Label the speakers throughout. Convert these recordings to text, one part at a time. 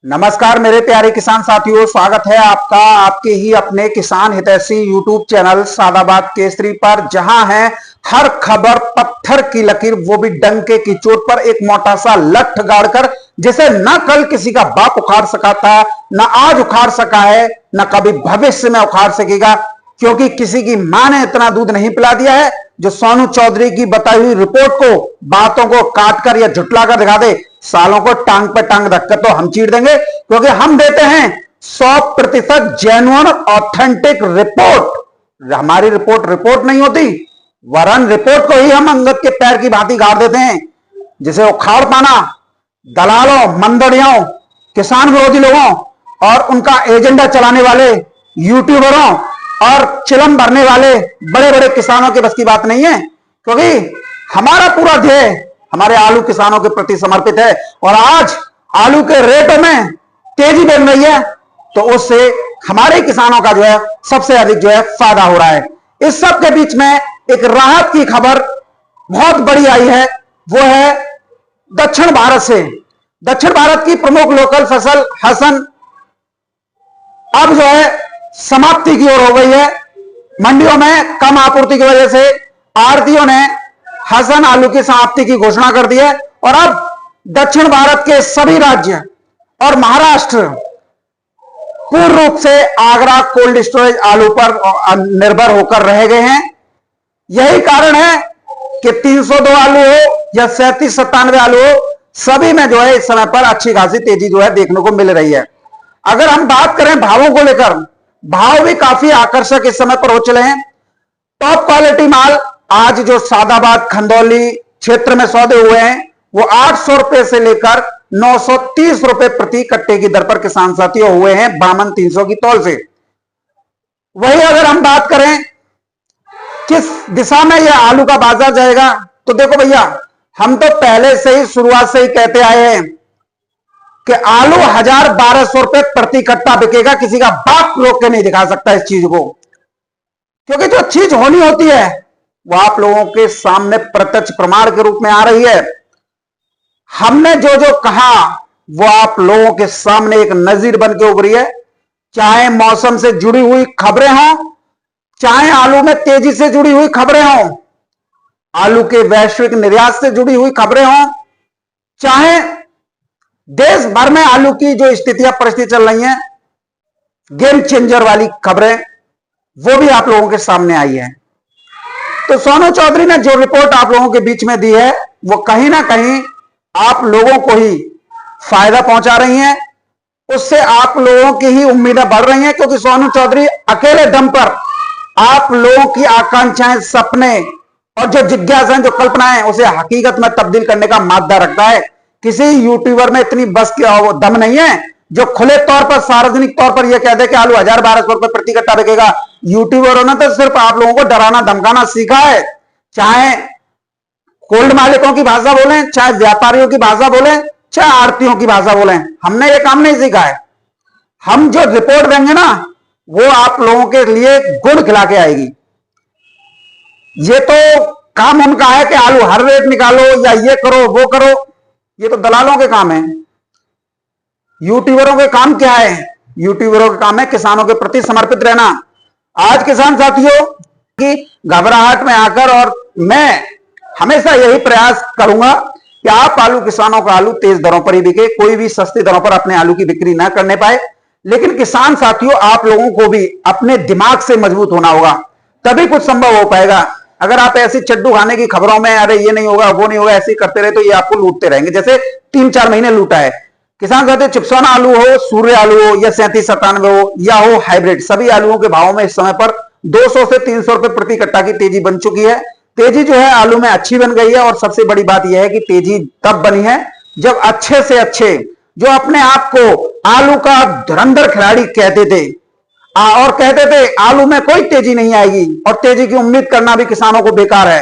Speaker 1: नमस्कार मेरे प्यारे किसान साथियों, स्वागत है आपका आपके ही अपने किसान हितैषी यूट्यूब चैनल सादाबाद केसरी पर, जहां है हर खबर पत्थर की लकीर, वो भी डंके की चोट पर एक मोटा सा लठ गाड़कर, जिसे न कल किसी का बाप उखाड़ सका था, न आज उखाड़ सका है, न कभी भविष्य में उखाड़ सकेगा, क्योंकि किसी की मां ने इतना दूध नहीं पिला दिया है जो सोनू चौधरी की बताई हुई रिपोर्ट को, बातों को काटकर या झुटलाकर दिखा दे। सालों को टांग पे टांग रखकर तो हम चीर देंगे, क्योंकि हम देते हैं 100% जेन्युइन ऑथेंटिक रिपोर्ट। हमारी रिपोर्ट नहीं होती, वरन रिपोर्ट को ही हम अंगद के पैर की भांति गाड़ देते हैं, जिसे उखाड़ पाना दलालों, मंदड़ियों, किसान विरोधी लोगों और उनका एजेंडा चलाने वाले यूट्यूबरों और चिलम भरने वाले बड़े बड़े किसानों के बस की बात नहीं है। क्योंकि हमारा पूरा ध्येय हमारे आलू किसानों के प्रति समर्पित है, और आज आलू के रेटों में तेजी बन रही है, तो उससे हमारे किसानों का जो है सबसे अधिक जो है फायदा हो रहा है। इस सब के बीच में एक राहत की खबर बहुत बड़ी आई है, वो है दक्षिण भारत से। दक्षिण भारत की प्रमुख लोकल फसल हसन अब जो है समाप्ति की ओर हो गई है। मंडियों में कम आपूर्ति की वजह से आढ़तियों ने हसन आलू की समाप्ति की घोषणा कर दी है, और अब दक्षिण भारत के सभी राज्य और महाराष्ट्र पूर्ण रूप से आगरा कोल्ड स्टोरेज आलू पर निर्भर होकर रह गए हैं। यही कारण है कि 302 आलू हो या 3797 आलू हो, सभी में जो है इस समय पर अच्छी खासी तेजी जो है देखने को मिल रही है। अगर हम बात करें भावों को लेकर, भाव भी काफी आकर्षक इस समय पर हो चले हैं। टॉप क्वालिटी माल आज जो सादाबाद खंदौली क्षेत्र में सौदे हुए हैं, वो 800 रुपए से लेकर 930 रुपए प्रति कट्टे की दर पर किसान साथियों हुए हैं 52-300 की तौल से। वही अगर हम बात करें किस दिशा में यह आलू का बाजार जाएगा, तो देखो भैया, हम तो पहले से ही शुरुआत से ही कहते आए हैं कि आलू 1000-1200 रुपए प्रति कट्टा बिकेगा। किसी का बाप रोक के नहीं दिखा सकता इस चीज को, क्योंकि जो चीज होनी होती है वो आप लोगों के सामने प्रत्यक्ष प्रमाण के रूप में आ रही है। हमने जो जो कहा वो आप लोगों के सामने एक नजीर बन के उभरी है। चाहे मौसम से जुड़ी हुई खबरें हों, चाहे आलू में तेजी से जुड़ी हुई खबरें हों, आलू के वैश्विक निर्यात से जुड़ी हुई खबरें हों, चाहे देश भर में आलू की जो स्थितियां परिस्थिति चल रही हैं, गेम चेंजर वाली खबरें, वो भी आप लोगों के सामने आई है। तो सोनू चौधरी ने जो रिपोर्ट आप लोगों के बीच में दी है, वो कहीं ना कहीं आप लोगों को ही फायदा पहुंचा रही हैं। उससे आप लोगों की ही उम्मीदें बढ़ रही हैं, क्योंकि सोनू चौधरी अकेले दम पर आप लोगों की आकांक्षाएं, सपने और जो जिज्ञासाएं, जो कल्पनाएं, उसे हकीकत में तब्दील करने का मादा रखता है। किसी यूट्यूबर में इतनी बस की दम नहीं है जो खुले तौर पर, सार्वजनिक तौर पर यह कह दे कि आलू 1000-1200 रुपए प्रति कट्टा बिकेगा। यूट्यूबरों ने तो सिर्फ आप लोगों को डराना धमकाना सीखा है। चाहे कोल्ड मालिकों की भाषा बोलें, चाहे व्यापारियों की भाषा बोलें, चाहे आड़तियों की भाषा बोलें, हमने ये काम नहीं सीखा है। हम जो रिपोर्ट देंगे ना, वो आप लोगों के लिए गुड़ खिला के आएगी। ये तो काम उनका है कि आलू हर रेट निकालो या ये करो वो करो, ये तो दलालों के काम है। यूट्यूबरों के काम क्या है? यूट्यूबरों का काम है किसानों के प्रति समर्पित रहना। आज किसान साथियों की घबराहट में आकर, और मैं हमेशा यही प्रयास करूंगा कि आप आलू किसानों का आलू तेज दरों पर ही बिके, कोई भी सस्ती दरों पर अपने आलू की बिक्री ना करने पाए। लेकिन किसान साथियों, आप लोगों को भी अपने दिमाग से मजबूत होना होगा, तभी कुछ संभव हो पाएगा। अगर आप ऐसी चड्डू खाने की खबरों में अरे ये नहीं होगा वो नहीं होगा ऐसे करते रहे, तो ये आपको लूटते रहेंगे, जैसे 3-4 महीने लूटा है। किसान साथियों, चिप्सोना आलू हो, सूर्य आलू हो, या 3797 हो, या हो हाइब्रिड, सभी आलूओं के भावों में इस समय पर 200 से 300 रुपए प्रति कट्टा की तेजी बन चुकी है। तेजी जो है आलू में अच्छी बन गई है, और सबसे बड़ी बात यह है कि तेजी तब बनी है जब अच्छे से अच्छे, जो अपने आप को आलू का धुरंधर खिलाड़ी कहते थे और कहते थे आलू में कोई तेजी नहीं आएगी और तेजी की उम्मीद करना भी किसानों को बेकार है,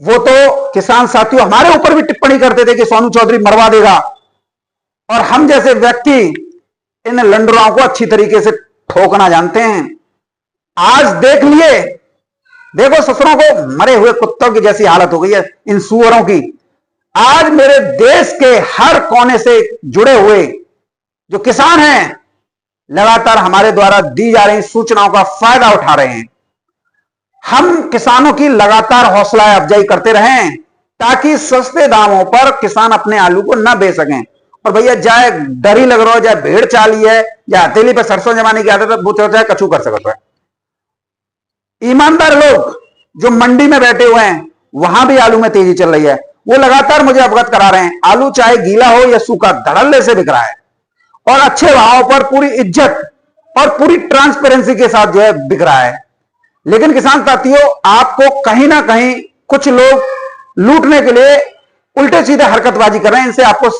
Speaker 1: वो तो किसान साथियों हमारे ऊपर भी टिप्पणी करते थे कि सोनू चौधरी मरवा देगा। और हम जैसे व्यक्ति इन लंडराओं को अच्छी तरीके से ठोकना जानते हैं। आज देख लिए, देखो ससुरों को मरे हुए कुत्तों की जैसी हालत हो गई है इन सुअरों की। आज मेरे देश के हर कोने से जुड़े हुए जो किसान हैं लगातार हमारे द्वारा दी जा रही सूचनाओं का फायदा उठा रहे हैं। हम किसानों की लगातार हौसला अफजाई करते रहें ताकि सस्ते दामों पर किसान अपने आलू को न बेच सकें। और भैया चाहे डर ही लग रहा हो, चाहे भेड़ चाली है या हथेली पर सरसों जमाने की आदत है, चाहे कछू कर सकता है। ईमानदार लोग जो मंडी में बैठे हुए हैं वहां भी आलू में तेजी चल रही है, वो लगातार मुझे अवगत करा रहे हैं। आलू चाहे गीला हो या सूखा धड़ल्ले से बिक रहा है और अच्छे भाव पर पूरी इज्जत और पूरी ट्रांसपेरेंसी के साथ जो है बिक रहा है। लेकिन किसान साथियों, आपको कहीं ना कहीं कुछ लोग लूटने के लिए उल्टे सीधे हरकतबाजी कर रहे हैं। इनसे आपको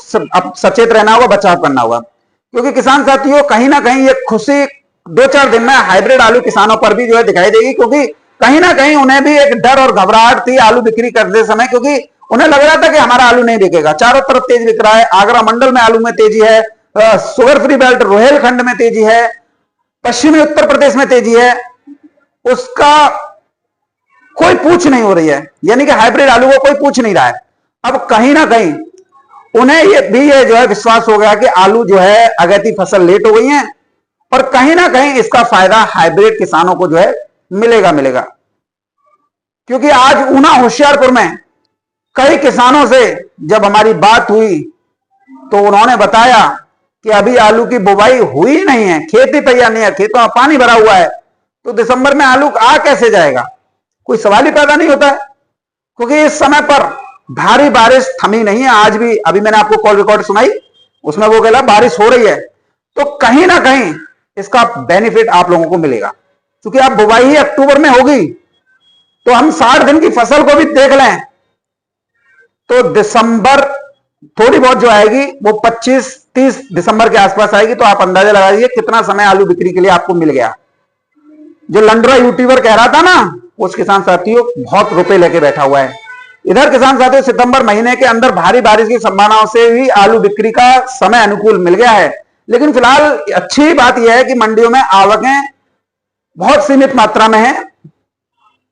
Speaker 1: सचेत रहना होगा, बचाव करना होगा, क्योंकि किसान साथियों कहीं ना कहीं ये खुशी 2-4 दिन में हाइब्रिड आलू किसानों पर भी जो है दिखाई देगी, क्योंकि कहीं ना कहीं उन्हें भी एक डर और घबराहट थी आलू बिक्री करते समय, क्योंकि उन्हें लग रहा था कि हमारा आलू नहीं बिकेगा। चारों तरफ तेज बिक रहा है, आगरा मंडल में आलू में तेजी है, शुगर फ्री बेल्ट रोहेलखंड में तेजी है, पश्चिमी उत्तर प्रदेश में तेजी है, उसका कोई पूछ नहीं हो रही है। यानी कि हाइब्रिड आलू को कोई पूछ नहीं रहा है। अब कहीं ना कहीं उन्हें ये जो है विश्वास हो गया कि आलू जो है अगैती फसल लेट हो गई है और कहीं ना कहीं इसका फायदा हाइब्रिड किसानों को जो है मिलेगा। क्योंकि आज ऊना होशियारपुर में कई किसानों से जब हमारी बात हुई तो उन्होंने बताया कि अभी आलू की बुवाई हुई नहीं है, खेती तैयार नहीं है, खेतों में पानी भरा हुआ है, तो दिसंबर में आलू आ कैसे जाएगा, कोई सवाल ही पैदा नहीं होता है। क्योंकि इस समय पर भारी बारिश थमी नहीं है। आज भी अभी मैंने आपको कॉल रिकॉर्ड सुनाई, उसमें वो कहला बारिश हो रही है, तो कहीं ना कहीं इसका बेनिफिट आप लोगों को मिलेगा। क्योंकि आप बुवाई ही अक्टूबर में होगी, तो हम 60 दिन की फसल को भी देख लें तो दिसंबर थोड़ी बहुत जो आएगी वो 25-30 दिसंबर के आसपास आएगी, तो आप अंदाजा लगाइए कितना समय आलू बिक्री के लिए आपको मिल गया। जो लंडरा यूट्यूबर कह रहा था ना, उस किसान साथियों बहुत रुपए लेके बैठा हुआ है। इधर किसान साथियों सितंबर महीने के अंदर भारी बारिश की संभावनाओं से भी आलू बिक्री का समय अनुकूल मिल गया है। लेकिन फिलहाल अच्छी बात यह है कि मंडियों में आवकें बहुत सीमित मात्रा में है।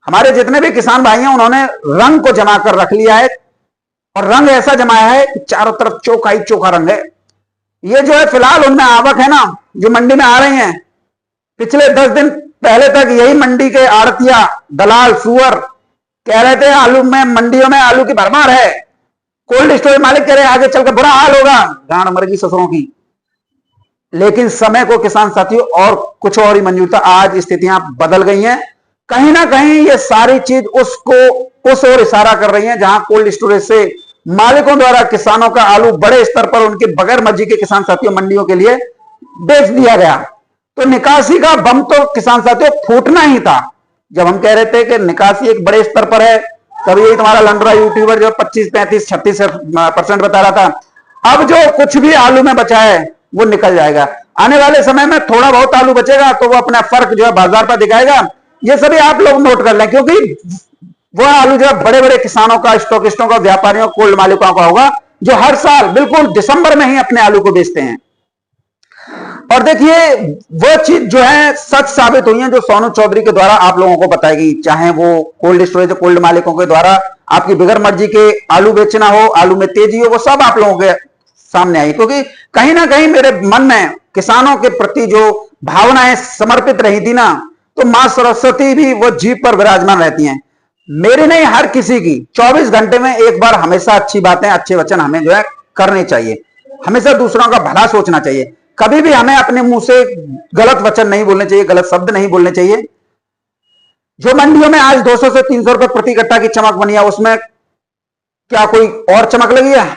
Speaker 1: हमारे जितने भी किसान भाई हैं उन्होंने रंग को जमा कर रख लिया है, और रंग ऐसा जमाया है कि चारों तरफ चोखा ही चोखा रंग है। ये जो है फिलहाल उनमें आवक है ना जो मंडी में आ रही है, पिछले 10 दिन पहले तक यही मंडी के आड़तिया दलाल सुअर कह रहे थे आलू में मंडियों में आलू की भरमार है। कोल्ड स्टोरेज मालिक कह रहे आगे चलकर बुरा हाल होगा, गांड मर गई ससुरों की। लेकिन समय को किसान साथियों और कुछ और ही मंजूर था, आज स्थितियां बदल गई हैं। कहीं ना कहीं ये सारी चीज उस ओर इशारा कर रही है जहां कोल्ड स्टोरेज से मालिकों द्वारा किसानों का आलू बड़े स्तर पर उनके बगैर मर्जी के किसान साथियों मंडियों के लिए बेच दिया गया। तो निकासी का बम तो किसान साथियों फूटना ही था। जब हम कह रहे थे कि निकासी एक बड़े स्तर पर है, तब यही तुम्हारा लंडरा यूट्यूबर जो 25, 35, 36% बता रहा था। अब जो कुछ भी आलू में बचा है वो निकल जाएगा। आने वाले समय में थोड़ा बहुत आलू बचेगा तो वो अपना फर्क जो है बाजार पर दिखाएगा। ये सभी आप लोग नोट कर लें, क्योंकि वो आलू जो है बड़े बड़े किसानों का, स्टॉकिस्टों का, व्यापारियों, कोल्ड मालिकों का होगा, जो हर साल बिल्कुल दिसंबर में ही अपने आलू को बेचते हैं। और देखिए वो चीज जो है सच साबित हुई है जो सोनू चौधरी के द्वारा आप लोगों को बताई गई, चाहे वो कोल्ड स्टोरेज, कोल्ड मालिकों के द्वारा आपकी बगैर मर्जी के आलू बेचना हो, आलू में तेजी हो, वो सब आप लोगों के सामने आई। क्योंकि कहीं ना कहीं मेरे मन में किसानों के प्रति जो भावनाएं समर्पित रही थी ना, तो मां सरस्वती भी वो जीभ पर विराजमान रहती हैं। मेरी नहीं, हर किसी की 24 घंटे में एक बार हमेशा अच्छी बातें, अच्छे वचन हमें जो है करने चाहिए। हमेशा दूसरों का भला सोचना चाहिए। कभी भी हमें अपने मुंह से गलत वचन नहीं बोलने चाहिए, गलत शब्द नहीं बोलने चाहिए। जो मंडियों में आज 200 से 300 रुपए प्रति कट्टा की चमक बनी है, उसमें क्या कोई और चमक लगी है?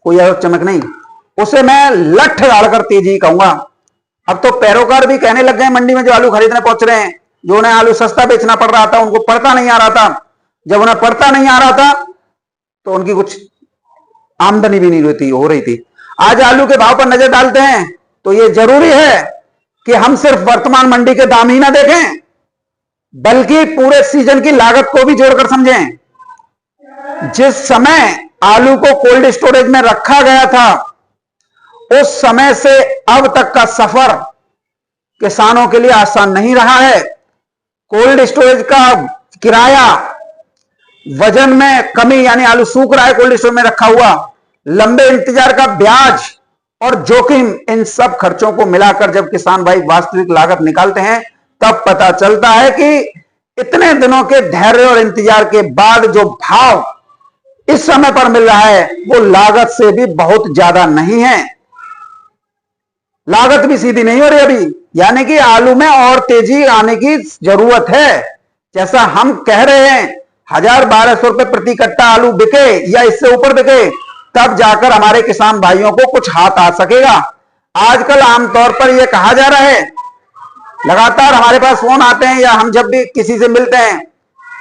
Speaker 1: कोई और चमक नहीं। उसे मैं लठ डालकर तेजी कहूंगा। अब तो पैरोकार भी कहने लग गए मंडी में जो आलू खरीदने पहुंच रहे हैं, जो उन्हें आलू सस्ता बेचना पड़ रहा था, उनको पड़ता नहीं आ रहा था। जब उन्हें पड़ता नहीं आ रहा था तो उनकी कुछ आमदनी भी नहीं हो रही थी। आज आलू के भाव पर नजर डालते हैं तो यह जरूरी है कि हम सिर्फ वर्तमान मंडी के दाम ही ना देखें, बल्कि पूरे सीजन की लागत को भी जोड़कर समझें। जिस समय आलू को कोल्ड स्टोरेज में रखा गया था, उस समय से अब तक का सफर किसानों के लिए आसान नहीं रहा है। कोल्ड स्टोरेज का किराया वजन में कमी यानी आलू सूख रहा है कोल्ड स्टोर में रखा हुआ, लंबे इंतजार का ब्याज और जोखिम, इन सब खर्चों को मिलाकर जब किसान भाई वास्तविक लागत निकालते हैं तब पता चलता है कि इतने दिनों के धैर्य और इंतजार के बाद जो भाव इस समय पर मिल रहा है वो लागत से भी बहुत ज्यादा नहीं है। लागत भी सीधी नहीं हो रही अभी, यानी कि आलू में और तेजी आने की जरूरत है। जैसा हम कह रहे हैं 1000-1200 रुपए प्रति कट्टा आलू बिके या इससे ऊपर बिके तब जाकर हमारे किसान भाइयों को कुछ हाथ आ सकेगा। आजकल आमतौर पर यह कहा जा रहा है, लगातार हमारे पास फोन आते हैं या हम जब भी किसी से मिलते हैं,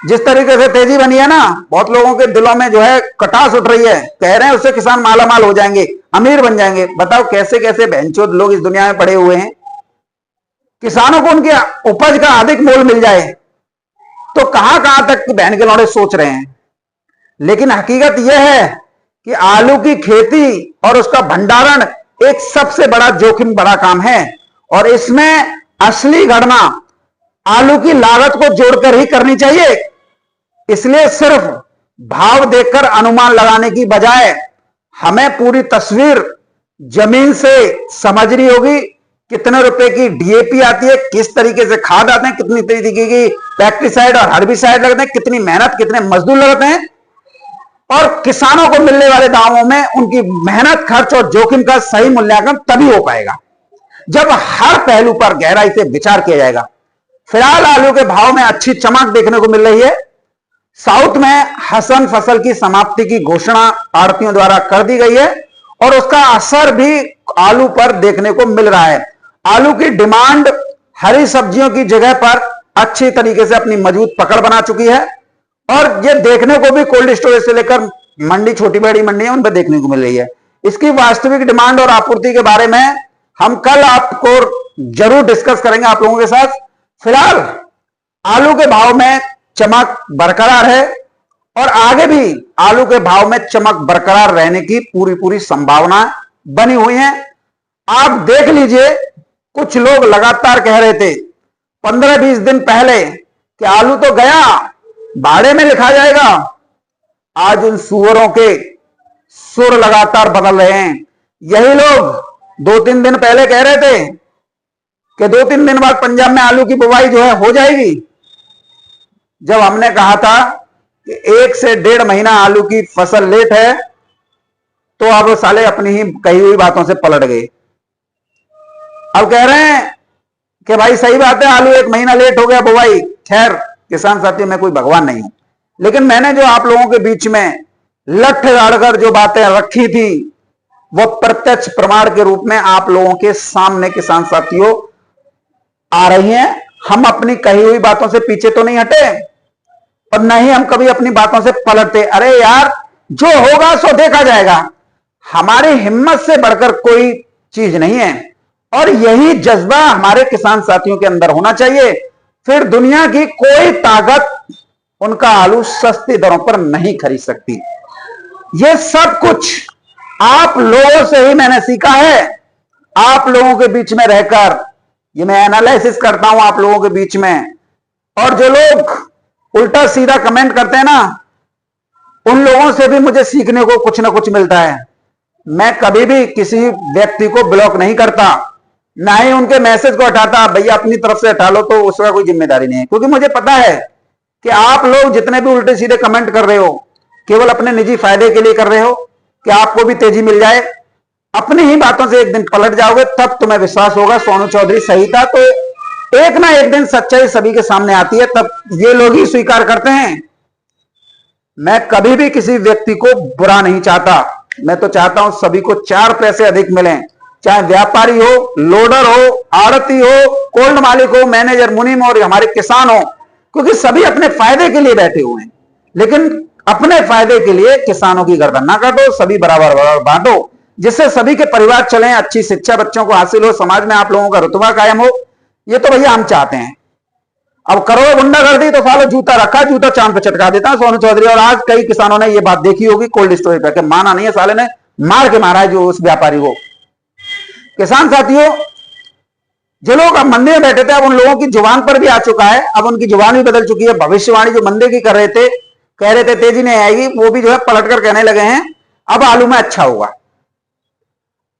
Speaker 1: जिस तरीके से तेजी बनी है ना, बहुत लोगों के दिलों में जो है कटास उठ रही है, कह रहे हैं उससे किसान मालामाल हो जाएंगे, अमीर बन जाएंगे। बताओ कैसे कैसे बहनचोद लोग इस दुनिया में पड़े हुए हैं। किसानों को उनके उपज का अधिक मोल मिल जाए तो कहां कहां तक बहन के लौड़े सोच रहे हैं। लेकिन हकीकत यह है कि आलू की खेती और उसका भंडारण एक सबसे बड़ा जोखिम बड़ा काम है और इसमें असली गणना आलू की लागत को जोड़कर ही करनी चाहिए। इसलिए सिर्फ भाव देखकर अनुमान लगाने की बजाय हमें पूरी तस्वीर जमीन से समझनी होगी। कितने रुपए की डीएपी आती है, किस तरीके से खाद आते हैं, कितनी तरीके की पेस्टिसाइड और हर्बिसाइड लगते हैं, कितनी मेहनत, कितने मजदूर लगते हैं और किसानों को मिलने वाले दामों में उनकी मेहनत, खर्च और जोखिम का सही मूल्यांकन तभी हो पाएगा जब हर पहलू पर गहराई से विचार किया जाएगा। फिलहाल आलू के भाव में अच्छी चमक देखने को मिल रही है। साउथ में हसन फसल की समाप्ति की घोषणा आड़तियों द्वारा कर दी गई है और उसका असर भी आलू पर देखने को मिल रहा है। आलू की डिमांड हरी सब्जियों की जगह पर अच्छी तरीके से अपनी मजबूत पकड़ बना चुकी है और ये देखने को भी कोल्ड स्टोरेज से लेकर मंडी, छोटी बड़ी मंडी है, उन पर देखने को मिल रही है। इसकी वास्तविक डिमांड और आपूर्ति के बारे में हम कल आपको जरूर डिस्कस करेंगे आप लोगों के साथ। फिलहाल आलू के भाव में चमक बरकरार है और आगे भी आलू के भाव में चमक बरकरार रहने की पूरी संभावना बनी हुई है। आप देख लीजिए, कुछ लोग लगातार कह रहे थे 15-20 दिन पहले कि आलू तो गया, भाड़े में लिखा जाएगा। आज उन सुअरों के सुर लगातार बदल रहे हैं। यही लोग 2-3 दिन पहले कह रहे थे कि 2-3 दिन बाद पंजाब में आलू की बुवाई जो है हो जाएगी। जब हमने कहा था कि 1 से 1.5 महीना आलू की फसल लेट है तो अब साले अपनी ही कही हुई बातों से पलट गए। अब कह रहे हैं कि भाई सही बात है, आलू 1 महीना लेट हो गया बुवाई। खैर किसान साथियों, मैं कोई भगवान नहीं हूं, लेकिन मैंने जो आप लोगों के बीच में लठ गाड़कर जो बातें रखी थी वो प्रत्यक्ष प्रमाण के रूप में आप लोगों के सामने किसान साथियों आ रही हैं। हम अपनी कही हुई बातों से पीछे तो नहीं हटे और न ही हम कभी अपनी बातों से पलटते। अरे यार, जो होगा सो देखा जाएगा। हमारी हिम्मत से बढ़कर कोई चीज नहीं है और यही जज्बा हमारे किसान साथियों के अंदर होना चाहिए। फिर दुनिया की कोई ताकत उनका आलू सस्ती दरों पर नहीं खरीद सकती। यह सब कुछ आप लोगों से ही मैंने सीखा है। आप लोगों के बीच में रहकर ये मैं एनालिसिस करता हूं आप लोगों के बीच में, और जो लोग उल्टा सीधा कमेंट करते हैं ना, उन लोगों से भी मुझे सीखने को कुछ ना कुछ मिलता है। मैं कभी भी किसी व्यक्ति को ब्लॉक नहीं करता, ना ही उनके मैसेज को हटाता। भैया अपनी तरफ से हटा लो, तो उसका कोई जिम्मेदारी नहीं है, क्योंकि मुझे पता है कि आप लोग जितने भी उल्टे सीधे कमेंट कर रहे हो केवल अपने निजी फायदे के लिए कर रहे हो कि आपको भी तेजी मिल जाए। अपनी ही बातों से एक दिन पलट जाओगे तब तुम्हें विश्वास होगा सोनू चौधरी सही था। तो एक ना एक दिन सच्चाई सभी के सामने आती है, तब ये लोग ही स्वीकार करते हैं। मैं कभी भी किसी व्यक्ति को बुरा नहीं चाहता, मैं तो चाहता हूं सभी को 4 पैसे अधिक मिलें, चाहे व्यापारी हो, लोडर हो, आड़ती हो, कोल्ड मालिक हो, मैनेजर, मुनीम और हमारे किसान हो, क्योंकि सभी अपने फायदे के लिए बैठे हुए हैं। लेकिन अपने फायदे के लिए किसानों की गर्दन ना काटो, सभी बराबर बराबर बांटो, जिससे सभी के परिवार चलें, अच्छी शिक्षा बच्चों को हासिल हो, समाज में आप लोगों का रुतबा कायम हो। ये तो भैया हम चाहते हैं। अब करोड़ गुंडागर्दी तो सालो जूता रखा, जूता चांद पे चटका देता है सोनू चौधरी। और आज कई किसानों ने ये बात देखी होगी कोल्ड स्टोरेज पर, माना नहीं है साले ने, मार के मारा है जो उस व्यापारी को। किसान साथियों, जो लोग अब मंदी में बैठे थे, अब उन लोगों की जुबान पर भी आ चुका है, अब उनकी जुबान भी बदल चुकी है। भविष्यवाणी जो मंदी की कर रहे थे कह रहे थे तेजी नहीं आएगी, वो भी जो है पलटकर कहने लगे हैं अब आलू में अच्छा होगा।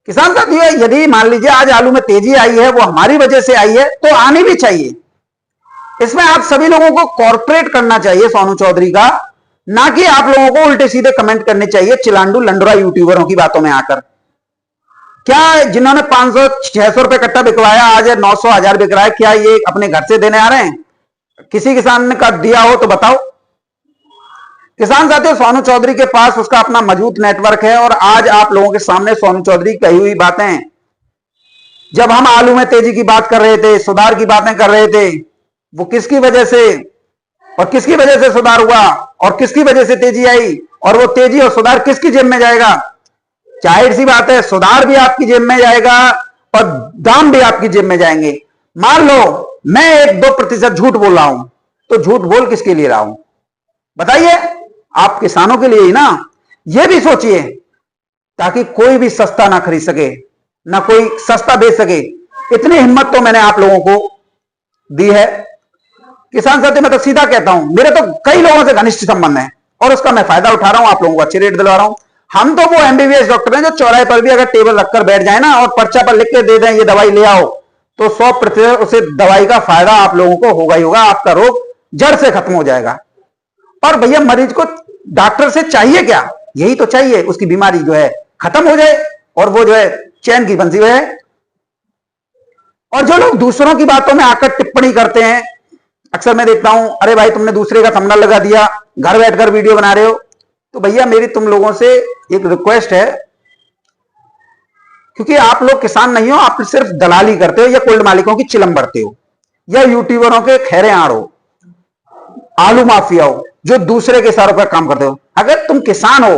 Speaker 1: किसान साथियों, यदि मान लीजिए आज आलू में तेजी आई है, वो हमारी वजह से आई है, तो आनी भी चाहिए। इसमें आप सभी लोगों को कॉर्पोरेट करना चाहिए सोनू चौधरी का, ना कि आप लोगों को उल्टे सीधे कमेंट करने चाहिए चिलांडू लंडोरा यूट्यूबरों की बातों में आकर। क्या जिन्होंने 500-600 रुपए कट्टा बिकवाया आज 900-1000 बिक रहा है, क्या ये अपने घर से देने आ रहे हैं? किसी किसान ने का दिया हो तो बताओ। किसान साथियों, सोनू चौधरी के पास उसका अपना मजबूत नेटवर्क है, और आज आप लोगों के सामने सोनू चौधरी की कही हुई बातें, जब हम आलू में तेजी की बात कर रहे थे, सुधार की बातें कर रहे थे, वो किसकी वजह से और किसकी वजह से सुधार हुआ और किसकी वजह से तेजी आई, और वो तेजी और सुधार किसकी जेब में जाएगा? जाहिर सी बात है, सुधार भी आपकी जेब में जाएगा और दाम भी आपकी जेब में जाएंगे। मान लो मैं 1-2% झूठ बोल रहा हूं, तो झूठ बोल किसके लिए रहा हूं बताइए? आप किसानों के लिए ही ना। यह भी सोचिए, ताकि कोई भी सस्ता ना खरीद सके, ना कोई सस्ता बेच सके। इतनी हिम्मत तो मैंने आप लोगों को दी है। किसान साथी, मैं तो सीधा कहता हूं, मेरे तो कई लोगों से घनिष्ठ संबंध है, और उसका मैं फायदा उठा रहा हूं, आप लोगों को अच्छे रेट दिलवा रहा हूं। हम तो वो एमबीबीएस डॉक्टर हैं जो चौराहे पर भी अगर टेबल रखकर बैठ जाए ना, और पर्चा पर लिख के दे दें ये दवाई ले आओ, तो 100% उसे दवाई का फायदा आप लोगों को होगा ही होगा। आपका रोग जड़ से खत्म हो जाएगा। और भैया, मरीज को डॉक्टर से चाहिए क्या? यही तो चाहिए, उसकी बीमारी जो है खत्म हो जाए, और वो जो है चैन की बंसी है। और जो लोग दूसरों की बातों में आकर टिप्पणी करते हैं, अक्सर मैं देखता हूं, अरे भाई तुमने दूसरे का थंबनेल लगा दिया, घर बैठकर वीडियो बना रहे हो। तो भैया, मेरी तुम लोगों से एक रिक्वेस्ट है, क्योंकि आप लोग किसान नहीं हो, आप सिर्फ दलाली करते हो, या कोल्ड मालिकों की चिलम भरते हो, या यूट्यूबरों के खैरे आड़ हो, आलू माफिया हो, जो दूसरे के इशारों पर काम करते हो। अगर तुम किसान हो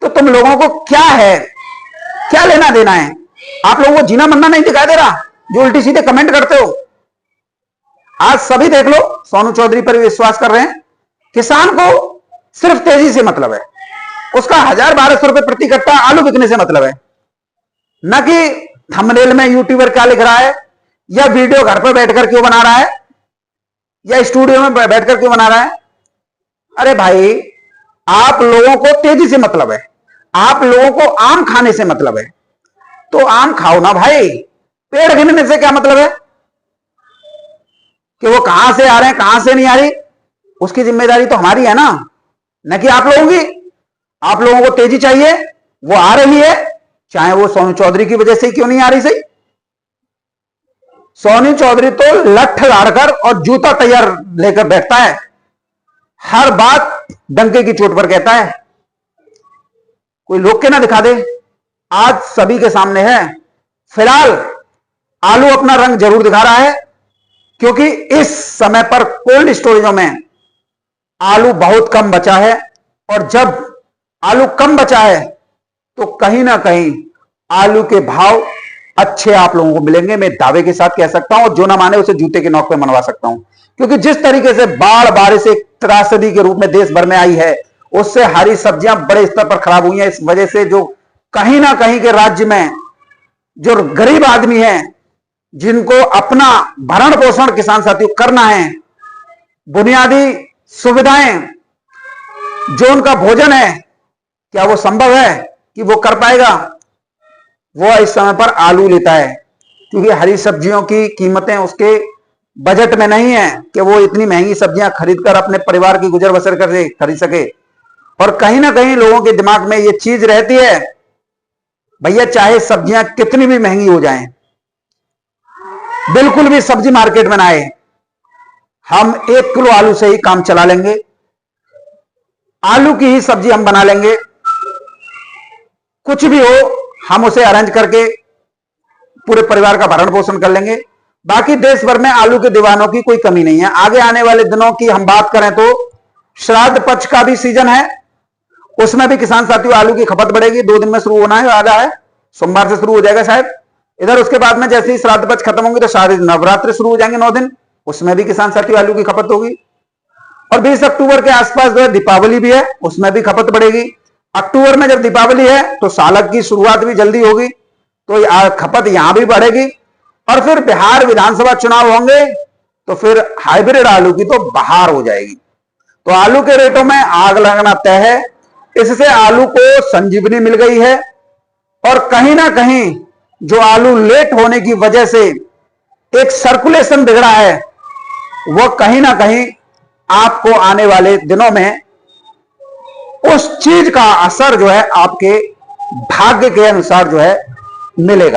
Speaker 1: तो तुम लोगों को क्या है, क्या लेना देना है? आप लोगों को जीना मरना नहीं दिखाई दे रहा, जो उल्टी सीधे कमेंट करते हो। आज सभी देख लो, सोनू चौधरी पर विश्वास कर रहे हैं। किसान को सिर्फ तेजी से मतलब है, उसका 1000-1200 रुपए प्रति कट्टा आलू बिकने से मतलब है, न कि थंबनेल में यूट्यूबर क्या लिख रहा है, या वीडियो घर पर बैठकर क्यों बना रहा है, या स्टूडियो में बैठकर क्यों बना रहा है। अरे भाई, आप लोगों को तेजी से मतलब है, आप लोगों को आम खाने से मतलब है, तो आम खाओ ना भाई। पेड़ गिनने से क्या मतलब है कि वो कहां से आ रहे हैं कहां से नहीं आ रही? उसकी जिम्मेदारी तो हमारी है ना, न कि आप लोगों की। आप लोगों को तेजी चाहिए, वो आ रही है, चाहे वो सोनू चौधरी की वजह से क्यों नहीं आ रही सही। सोनू चौधरी तो लठ लाड़कर और जूता तैयार लेकर बैठता है, हर बात डंके की चोट पर कहता है। कोई लोग के ना दिखा दे, आज सभी के सामने है। फिलहाल आलू अपना रंग जरूर दिखा रहा है, क्योंकि इस समय पर कोल्ड स्टोरेजों में आलू बहुत कम बचा है, और जब आलू कम बचा है तो कहीं ना कहीं आलू के भाव अच्छे आप लोगों को मिलेंगे, मैं दावे के साथ कह सकता हूं, और जो ना माने उसे जूते के नोक पे मनवा सकता हूं। क्योंकि जिस तरीके से बाढ़ बारिश एक त्रासदी के रूप में देश भर में आई है, उससे हरी सब्जियां बड़े स्तर पर खराब हुई हैं। इस वजह से जो कहीं ना कहीं के राज्य में जो गरीब आदमी है, जिनको अपना भरण पोषण किसान साथियों करना है, बुनियादी सुविधाएं, जो उनका भोजन है, क्या वो संभव है कि वो कर पाएगा? वो इस समय पर आलू लेता है, क्योंकि हरी सब्जियों की कीमतें उसके बजट में नहीं है कि वो इतनी महंगी सब्जियां खरीदकर अपने परिवार की गुजर बसर कर खरीद सके। और कहीं ना कहीं लोगों के दिमाग में ये चीज रहती है, भैया चाहे सब्जियां कितनी भी महंगी हो जाएं, बिल्कुल भी सब्जी मार्केट में ना आए, हम 1 किलो आलू से ही काम चला लेंगे, आलू की ही सब्जी हम बना लेंगे, कुछ भी हो हम उसे अरेंज करके पूरे परिवार का भरण पोषण कर लेंगे। बाकी देश भर में आलू के दीवानों की कोई कमी नहीं है। आगे आने वाले दिनों की हम बात करें तो श्राद्ध पक्ष का भी सीजन है, उसमें भी किसान साथियों आलू की खपत बढ़ेगी। 2 दिन में शुरू होना है, आधा है, सोमवार से शुरू हो जाएगा शायद। इधर उसके बाद में जैसे ही श्राद्ध पक्ष खत्म होंगे तो शायद नवरात्रि शुरू हो जाएंगे 9 दिन, उसमें भी किसान साथियों आलू की खपत होगी। और 20 अक्टूबर के आसपास जो है दीपावली भी है, उसमें भी खपत बढ़ेगी। अक्टूबर में जब दीपावली है तो साल की शुरुआत भी जल्दी होगी, तो खपत यहां भी बढ़ेगी। और फिर बिहार विधानसभा चुनाव होंगे तो फिर हाइब्रिड आलू की तो बहार हो जाएगी। तो आलू के रेटों में आग लगना तय है। इससे आलू को संजीवनी मिल गई है और कहीं ना कहीं जो आलू लेट होने की वजह से एक सर्कुलेशन बिगड़ा है, वह कहीं ना कहीं आपको आने वाले दिनों में उस चीज का असर जो है आपके भाग्य के अनुसार जो है मिलेगा।